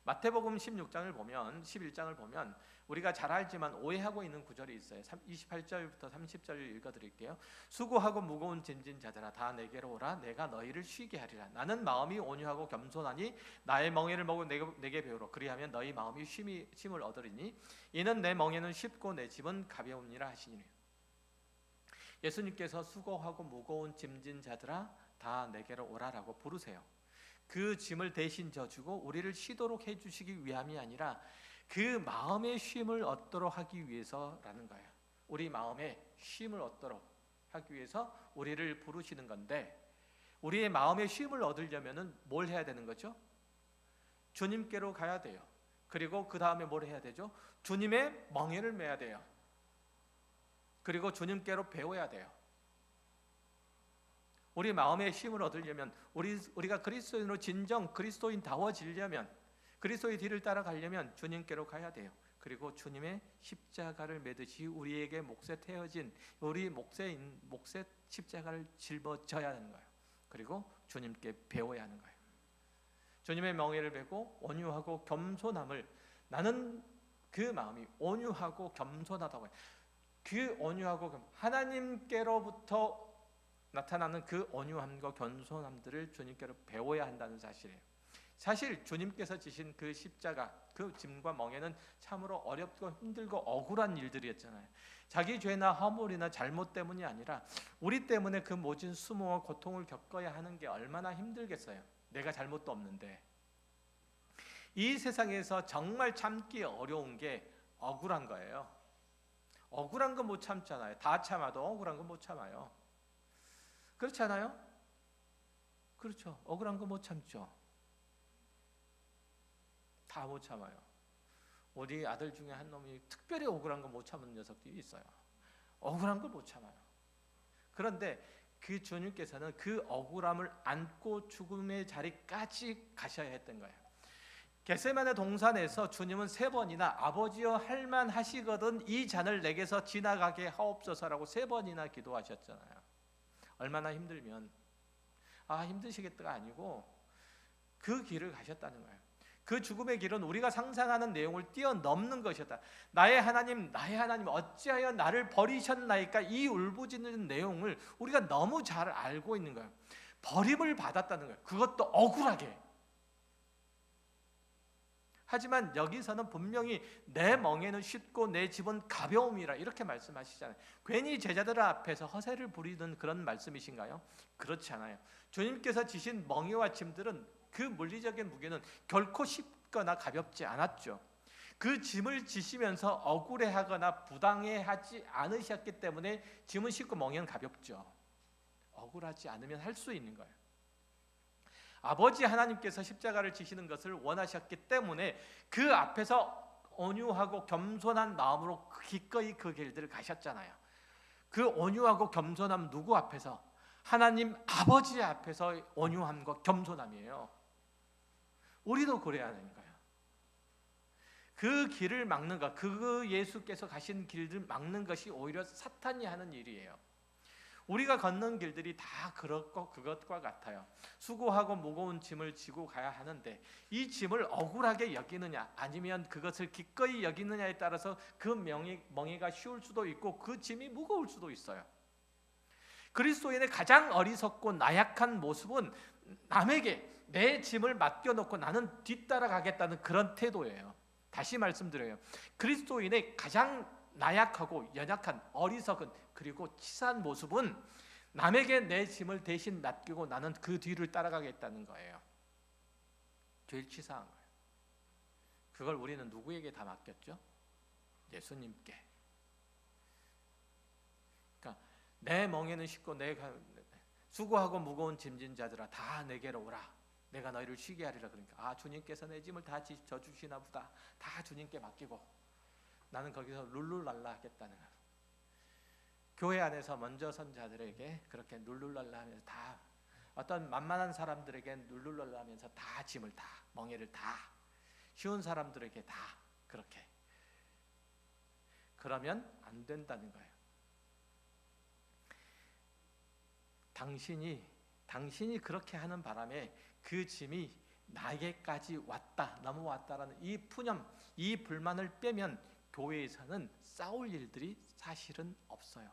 마태복음 16장을 보면, 11장을 보면 우리가 잘 알지만 오해하고 있는 구절이 있어요. 28절부터 30절을 읽어드릴게요. 수고하고 무거운 짐진 자들아 다 내게로 오라. 내가 너희를 쉬게 하리라. 나는 마음이 온유하고 겸손하니 나의 멍에를 먹고 내게 배우라. 그리하면 너희 마음이 쉼을 얻으리니 이는 내 멍에는 쉽고 내 짐은 가벼우니라 하시니. 예수님께서 수고하고 무거운 짐진 자들아 다 내게로 오라라고 부르세요. 그 짐을 대신 져주고 우리를 쉬도록 해주시기 위함이 아니라 그 마음의 쉼을 얻도록 하기 위해서라는 거예요. 우리 마음에 쉼을 얻도록 하기 위해서 우리를 부르시는 건데, 우리의 마음의 쉼을 얻으려면 뭘 해야 되는 거죠? 주님께로 가야 돼요. 그리고 그 다음에 뭘 해야 되죠? 주님의 멍에를 매야 돼요. 그리고 주님께로 배워야 돼요. 우리 마음의 힘을 얻으려면, 우리가 그리스도인으로 진정 그리스도인다워지려면, 그리스도의 뒤를 따라가려면 주님께로 가야 돼요. 그리고 주님의 십자가를 매듯이 우리에게 몫에 태워진 우리 몫에 십자가를 짊어져야 하는 거예요. 그리고 주님께 배워야 하는 거예요. 주님의 멍에를 메고 온유하고 겸손함을, 나는 그 마음이 온유하고 겸손하다고 해요. 그 온유하고 하나님께로부터 나타나는 그 온유함과 겸손함들을 주님께로 배워야 한다는 사실이에요. 사실 주님께서 지신 그 십자가, 그 짐과 멍에는 참으로 어렵고 힘들고 억울한 일들이었잖아요. 자기 죄나 허물이나 잘못 때문이 아니라 우리 때문에 그 모진 수모와 고통을 겪어야 하는 게 얼마나 힘들겠어요. 내가 잘못도 없는데. 이 세상에서 정말 참기 어려운 게 억울한 거예요. 억울한 거 못 참잖아요. 다 참아도 억울한 거 못 참아요. 그렇지 않아요? 그렇죠. 억울한 거 못 참죠. 다 못 참아요. 우리 아들 중에 한 놈이 특별히 억울한 거 못 참는 녀석들이 있어요. 억울한 걸 못 참아요. 그런데 그 주님께서는 그 억울함을 안고 죽음의 자리까지 가셔야 했던 거예요. 겟세마네 동산에서 주님은 3번이나 아버지여 할만하시거든 이 잔을 내게서 지나가게 하옵소서라고 3번이나 기도하셨잖아요. 얼마나 힘들면 힘드시겠다가 아니고 그 길을 가셨다는 거예요. 그 죽음의 길은 우리가 상상하는 내용을 뛰어넘는 것이었다. 나의 하나님 어찌하여 나를 버리셨나이까, 이 울부짖는 내용을 우리가 너무 잘 알고 있는 거예요. 버림을 받았다는 거예요. 그것도 억울하게. 하지만 여기서는 분명히 내 멍에는 쉽고 내 짐은 가벼움이라 이렇게 말씀하시잖아요. 괜히 제자들 앞에서 허세를 부리는 그런 말씀이신가요? 그렇지 않아요. 주님께서 지신 멍에와 짐들은 그 물리적인 무게는 결코 쉽거나 가볍지 않았죠. 그 짐을 지시면서 억울해하거나 부당해하지 않으셨기 때문에 짐은 쉽고 멍에는 가볍죠. 억울하지 않으면 할 수 있는 거예요. 아버지 하나님께서 십자가를 지시는 것을 원하셨기 때문에 그 앞에서 온유하고 겸손한 마음으로 기꺼이 그 길들을 가셨잖아요. 그 온유하고 겸손함 누구 앞에서? 하나님 아버지 앞에서 온유함과 겸손함이에요. 우리도 그래야 하는 거예요. 그 길을 막는 것, 그 예수께서 가신 길을 막는 것이 오히려 사탄이 하는 일이에요. 우리가 걷는 길들이 다 그렇고 그것과 같아요. 수고하고 무거운 짐을 지고 가야 하는데 이 짐을 억울하게 여기느냐 아니면 그것을 기꺼이 여기느냐에 따라서 그 멍에가 쉬울 수도 있고 그 짐이 무거울 수도 있어요. 그리스도인의 가장 어리석고 나약한 모습은 남에게 내 짐을 맡겨놓고 나는 뒤따라가겠다는 그런 태도예요. 다시 말씀드려요. 그리스도인의 가장 나약하고 연약한 어리석은 그리고 치사한 모습은 남에게 내 짐을 대신 맡기고 나는 그 뒤를 따라가겠다는 거예요. 제일 치사한 거예요. 그걸 우리는 누구에게 다 맡겼죠? 예수님께. 그러니까 내 멍에는 쉽고 내가 수고하고 무거운 짐진 자들아 다 내게로 오라. 내가 너희를 쉬게 하리라. 그러니까 주님께서 내 짐을 다 져주시나 보다. 다 주님께 맡기고 나는 거기서 룰루랄라 하겠다는 거예요. 교회 안에서 먼저 선 자들에게 그렇게 룰루랄라 하면서 다 어떤 만만한 사람들에게 룰루랄라 하면서 다 짐을 다 멍에를 다 쉬운 사람들에게 다 그렇게 그러면 안 된다는 거예요. 당신이 그렇게 하는 바람에 그 짐이 나에게까지 넘어왔다라는 이 푸념, 이 불만을 빼면 교회에서는 싸울 일들이 사실은 없어요.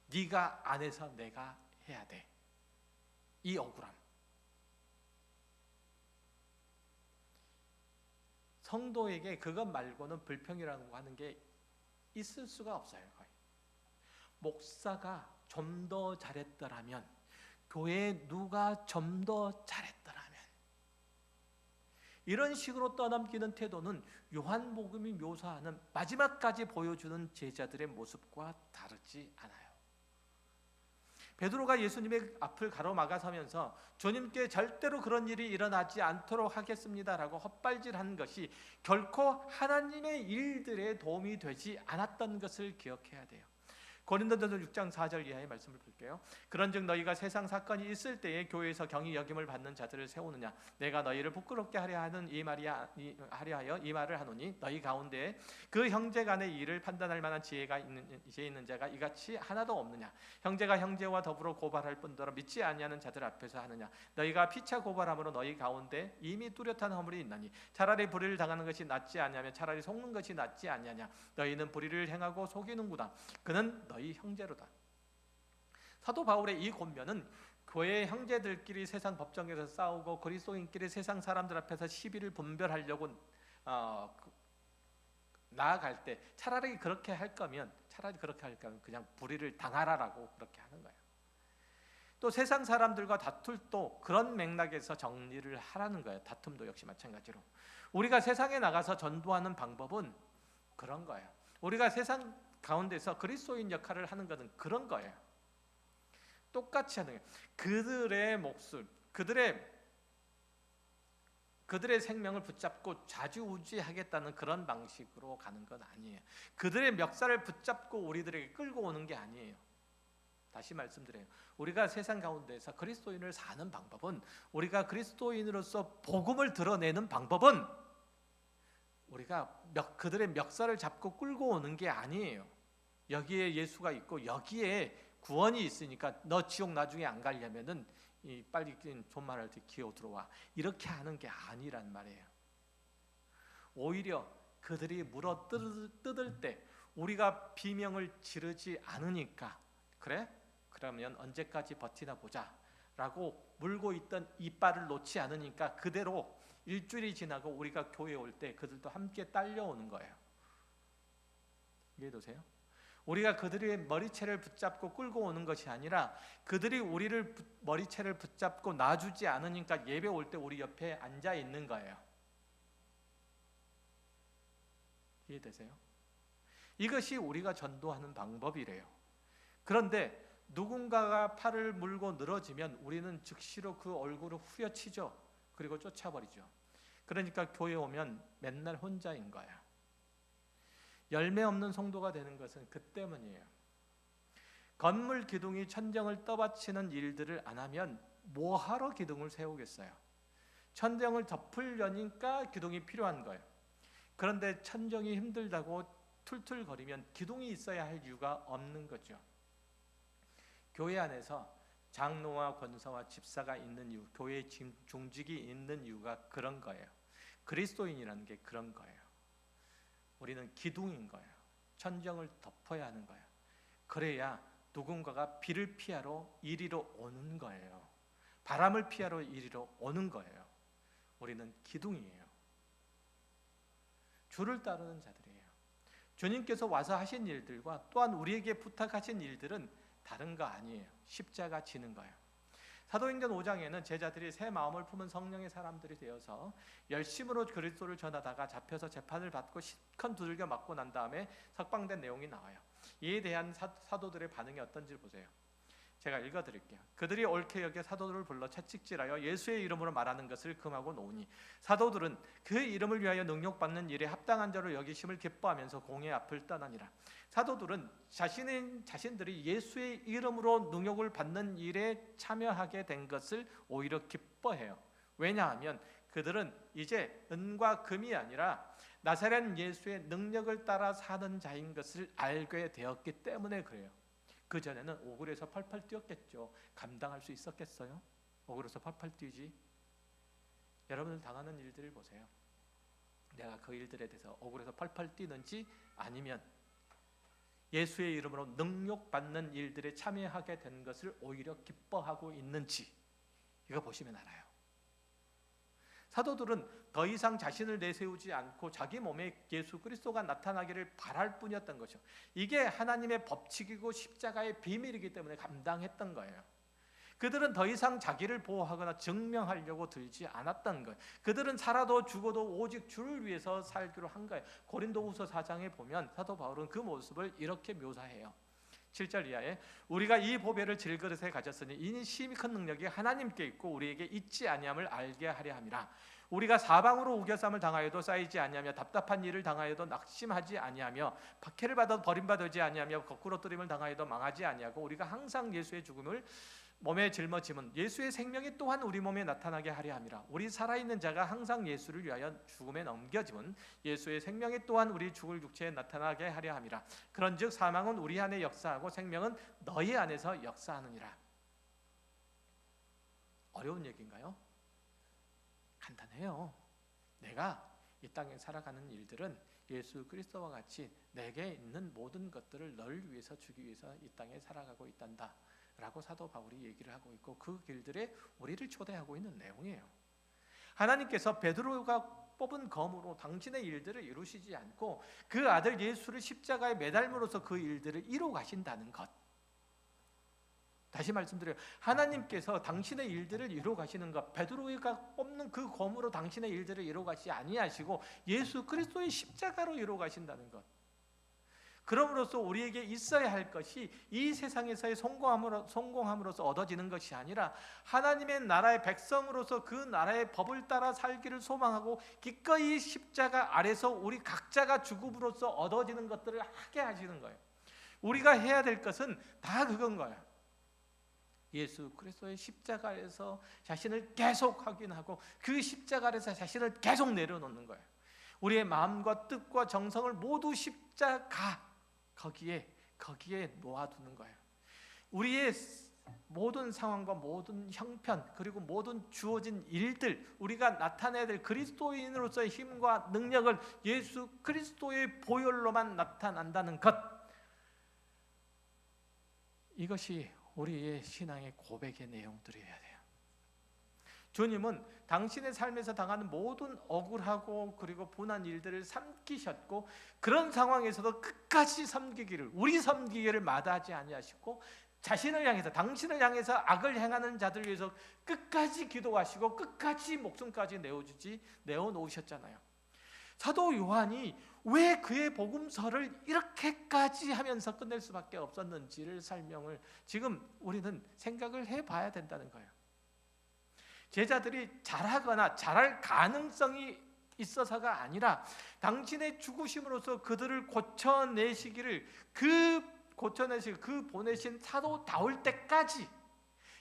네가 안 해서 내가 해야 돼. 이 억울함. 성도에게 그것 말고는 불평이라고 하는 게 있을 수가 없어요. 거의. 목사가 좀 더 잘했더라면, 교회에 누가 좀 더 잘했더라면, 이런 식으로 떠넘기는 태도는 요한복음이 묘사하는 마지막까지 보여주는 제자들의 모습과 다르지 않아요. 베드로가 예수님의 앞을 가로막아서면서 주님께 절대로 그런 일이 일어나지 않도록 하겠습니다라고 헛발질한 것이 결코 하나님의 일들에 도움이 되지 않았던 것을 기억해야 돼요. 고린도전서 6장 4절 이하의 말씀을 볼게요. 그런즉 너희가 세상 사건이 있을 때에 교회에서 경히 여김을 받는 자들을 세우느냐? 내가 너희를 부끄럽게 하려 하여 이 말을 하노니 너희 가운데 그 형제간의 일을 판단할 만한 지혜 있는 자가 이같이 하나도 없느냐? 형제가 형제와 더불어 고발할 뿐더러 믿지 아니하는 자들 앞에서 하느냐? 너희가 피차 고발함으로 너희 가운데 이미 뚜렷한 허물이 있나니 차라리 불의를 당하는 것이 낫지 아니하며 차라리 속는 것이 낫지 아니하냐? 너희는 불의를 행하고 속이는구나. 그는 너희 형제로다. 사도 바울의 이 권면은 교회 형제들끼리 세상 법정에서 싸우고 그리스도인끼리 세상 사람들 앞에서 시비를 분별하려고 나아갈 때 차라리 그렇게 할 거면 그냥 불의를 당하라라고 그렇게 하는 거예요. 또 세상 사람들과 다툴 또 그런 맥락에서 정리를 하라는 거예요. 다툼도 역시 마찬가지로 우리가 세상에 나가서 전도하는 방법은 그런 거예요. 우리가 세상 가운데서 그리스도인 역할을 하는 것은 그런 거예요. 똑같이 하는 거예요. 그들의 목숨, 그들의 생명을 붙잡고 좌지우지하겠다는 그런 방식으로 가는 건 아니에요. 그들의 멱살을 붙잡고 우리들에게 끌고 오는 게 아니에요. 다시 말씀드려요. 우리가 세상 가운데서 그리스도인을 사는 방법은, 우리가 그리스도인으로서 복음을 드러내는 방법은 우리가 그들의 멱살을 잡고 끌고 오는 게 아니에요. 여기에 예수가 있고 여기에 구원이 있으니까 너 지옥 나중에 안 가려면은 빨리 존말할 때 기어 들어와, 이렇게 하는 게 아니란 말이에요. 오히려 그들이 물어 뜯을 때 우리가 비명을 지르지 않으니까, 그래? 그러면 언제까지 버티나 보자 라고 물고 있던 이빨을 놓지 않으니까 그대로 일주일이 지나고 우리가 교회에 올 때 그들도 함께 딸려오는 거예요. 이해되세요? 우리가 그들의 머리채를 붙잡고 끌고 오는 것이 아니라 그들이 우리를 머리채를 붙잡고 놔주지 않으니까 예배 올 때 우리 옆에 앉아 있는 거예요. 이해되세요? 이것이 우리가 전도하는 방법이래요. 그런데 누군가가 팔을 물고 늘어지면 우리는 즉시로 그 얼굴을 후려치죠. 그리고 쫓아버리죠. 그러니까 교회 오면 맨날 혼자인 거야. 열매 없는 성도가 되는 것은 그 때문이에요. 건물 기둥이 천정을 떠받치는 일들을 안 하면 뭐하러 기둥을 세우겠어요? 천정을 덮으려니까 기둥이 필요한 거예요. 그런데 천정이 힘들다고 툴툴거리면 기둥이 있어야 할 이유가 없는 거죠. 교회 안에서 장로와 권사와 집사가 있는 이유, 교회의 중직이 있는 이유가 그런 거예요. 그리스도인이라는 게 그런 거예요. 우리는 기둥인 거예요. 천정을 덮어야 하는 거예요. 그래야 누군가가 비를 피하러 이리로 오는 거예요. 바람을 피하러 이리로 오는 거예요. 우리는 기둥이에요. 주를 따르는 자들이에요. 주님께서 와서 하신 일들과 또한 우리에게 부탁하신 일들은 다른 거 아니에요. 십자가 지는 거예요. 사도행전 5장에는 제자들이 새 마음을 품은 성령의 사람들이 되어서 열심으로 그리스도를 전하다가 잡혀서 재판을 받고 실컷 두들겨 맞고 난 다음에 석방된 내용이 나와요. 이에 대한 사도들의 반응이 어떤지 보세요. 제가 읽어드릴게요. 그들이 옳게 여겨 사도들을 불러 채찍질하여 예수의 이름으로 말하는 것을 금하고 놓으니 사도들은 그 이름을 위하여 능욕받는 일에 합당한 자로 여기심을 기뻐하면서 공회 앞을 떠나니라. 사도들은 자신들이 예수의 이름으로 능욕을 받는 일에 참여하게 된 것을 오히려 기뻐해요. 왜냐하면 그들은 이제 은과 금이 아니라 나사렛 예수의 능력을 따라 사는 자인 것을 알게 되었기 때문에 그래요. 그전에는 억울해서 펄펄 뛰었겠죠. 감당할 수 있었겠어요? 억울해서 펄펄 뛰지. 여러분들 당하는 일들을 보세요. 내가 그 일들에 대해서 억울해서 펄펄 뛰는지, 아니면 예수의 이름으로 능욕받는 일들에 참여하게 된 것을 오히려 기뻐하고 있는지, 이거 보시면 알아요. 사도들은 더 이상 자신을 내세우지 않고 자기 몸에 예수 그리스도가 나타나기를 바랄 뿐이었던 것이죠. 이게 하나님의 법칙이고 십자가의 비밀이기 때문에 감당했던 거예요. 그들은 더 이상 자기를 보호하거나 증명하려고 들지 않았던 거예요. 그들은 살아도 죽어도 오직 주를 위해서 살기로 한 거예요. 고린도후서 4장에 보면 사도 바울은 그 모습을 이렇게 묘사해요. 7절 이하에 우리가 이 보배를 질그릇에 가졌으니 이는 심히 큰 능력이 하나님께 있고 우리에게 있지 아니함을 알게 하려 함이라. 우리가 사방으로 우겨쌈을 당하여도 쌓이지 아니하며 답답한 일을 당하여도 낙심하지 아니하며 박해를 받아도 버림받지 아니하며 거꾸로 뜨림을 당하여도 망하지 아니하고 우리가 항상 예수의 죽음을 몸에 짊어짐은 예수의 생명이 또한 우리 몸에 나타나게 하려 함이라. 우리 살아있는 자가 항상 예수를 위하여 죽음에 넘겨짐은 예수의 생명이 또한 우리 죽을 육체에 나타나게 하려 함이라. 그런즉 사망은 우리 안에 역사하고 생명은 너희 안에서 역사하느니라. 어려운 얘기인가요? 간단해요. 내가 이 땅에 살아가는 일들은 예수 그리스도와 같이 내게 있는 모든 것들을 널 위해서 주기 위해서 이 땅에 살아가고 있단다 라고 사도 바울이 얘기를 하고 있고, 그 길들에 우리를 초대하고 있는 내용이에요. 하나님께서 베드로가 뽑은 검으로 당신의 일들을 이루시지 않고 그 아들 예수를 십자가에 매달므로써 그 일들을 이루어 가신다는 것. 다시 말씀드려요. 하나님께서 당신의 일들을 이루어 가시는 것, 베드로가 뽑는 그 검으로 당신의 일들을 이루어 가시지 아니하시고 예수 그리스도의 십자가로 이루어 가신다는 것. 그럼으로써 우리에게 있어야 할 것이 이 세상에서의 성공함으로써 얻어지는 것이 아니라 하나님의 나라의 백성으로서 그 나라의 법을 따라 살기를 소망하고 기꺼이 십자가 아래서 우리 각자가 죽음으로써 얻어지는 것들을 하게 하시는 거예요. 우리가 해야 될 것은 다 그건 거예요. 예수 그리스도의 십자가에서 자신을 계속 확인하고 그 십자가 아래서 자신을 계속 내려놓는 거예요. 우리의 마음과 뜻과 정성을 모두 십자가 거기에 놓아두는 거예요. 우리의 모든 상황과 모든 형편 그리고 모든 주어진 일들, 우리가 나타내야 될 그리스도인으로서의 힘과 능력을 예수 그리스도의 보혈로만 나타난다는 것, 이것이 우리의 신앙의 고백의 내용들이어야 돼요. 주님은 당신의 삶에서 당하는 모든 억울하고 그리고 분한 일들을 삼키셨고, 그런 상황에서도 끝까지 섬기기를, 우리 섬기기를 마다하지 아니하시고 자신을 향해서, 당신을 향해서 악을 행하는 자들 위해서 끝까지 기도하시고 끝까지 목숨까지 내어놓으셨잖아요. 사도 요한이 왜 그의 복음서를 이렇게까지 하면서 끝낼 수밖에 없었는지를 설명을 지금 우리는 생각을 해봐야 된다는 거예요. 제자들이 잘하거나 잘할 가능성이 있어서가 아니라 당신의 죽으심으로써 그들을 고쳐내시기를, 그 보내신 사도다울 때까지,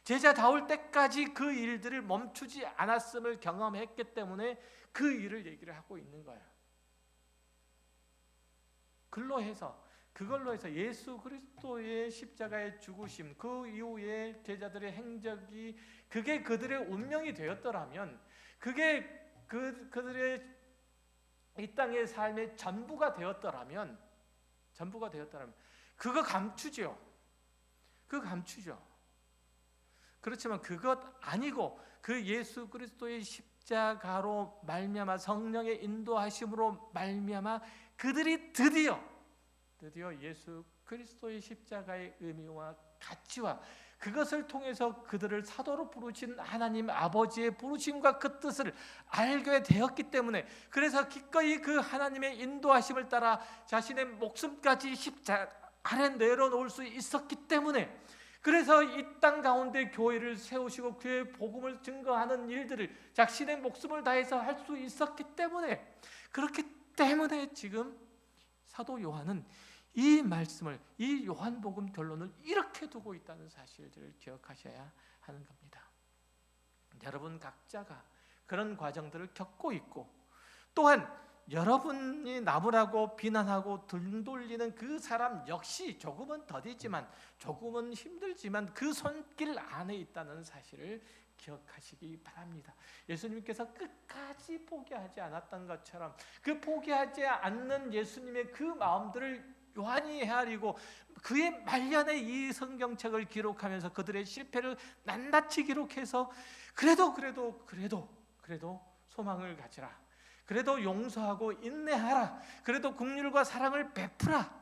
제자다울 때까지 그 일들을 멈추지 않았음을 경험했기 때문에 그 일을 얘기를 하고 있는 거예요. 그걸로 해서 예수 그리스도의 십자가의 죽으심, 그 이후에 제자들의 행적이 그게 그들의 운명이 되었더라면, 그게 그들의 이 땅의 삶의 전부가 되었더라면 그거 감추죠. 그렇지만 그것 아니고 그 예수 그리스도의 십자가로 말미암아 성령의 인도하심으로 말미암아 그들이 드디어 예수 그리스도의 십자가의 의미와 가치와 그것을 통해서 그들을 사도로 부르신 하나님 아버지의 부르심과 그 뜻을 알게 되었기 때문에, 그래서 기꺼이 그 하나님의 인도하심을 따라 자신의 목숨까지 십자가 아래 내려놓을 수 있었기 때문에, 그래서 이 땅 가운데 교회를 세우시고 교회의 복음을 증거하는 일들을 자신의 목숨을 다해서 할 수 있었기 때문에, 그렇기 때문에 지금 사도 요한은 이 말씀을, 이 요한복음 결론을 이렇게 두고 있다는 사실들을 기억하셔야 하는 겁니다. 여러분 각자가 그런 과정들을 겪고 있고, 또한 여러분이 나무라고 비난하고 등 돌리는 그 사람 역시 조금은 더디지만, 조금은 힘들지만 그 손길 안에 있다는 사실을 기억하시기 바랍니다. 예수님께서 끝까지 포기하지 않았던 것처럼 그 포기하지 않는 예수님의 그 마음들을 요한이 헤아리고 그의 말년에 이 성경책을 기록하면서 그들의 실패를 낱낱이 기록해서 그래도 소망을 가지라, 그래도 용서하고 인내하라, 그래도 긍휼과 사랑을 베푸라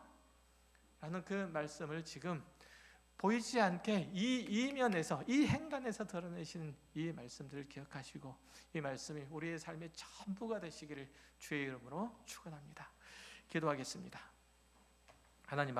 라는 그 말씀을 지금 보이지 않게 이 이면에서, 이 행간에서 드러내신 이 말씀들을 기억하시고 이 말씀이 우리의 삶의 전부가 되시기를 주의 이름으로 축원합니다. 기도하겠습니다. 하나님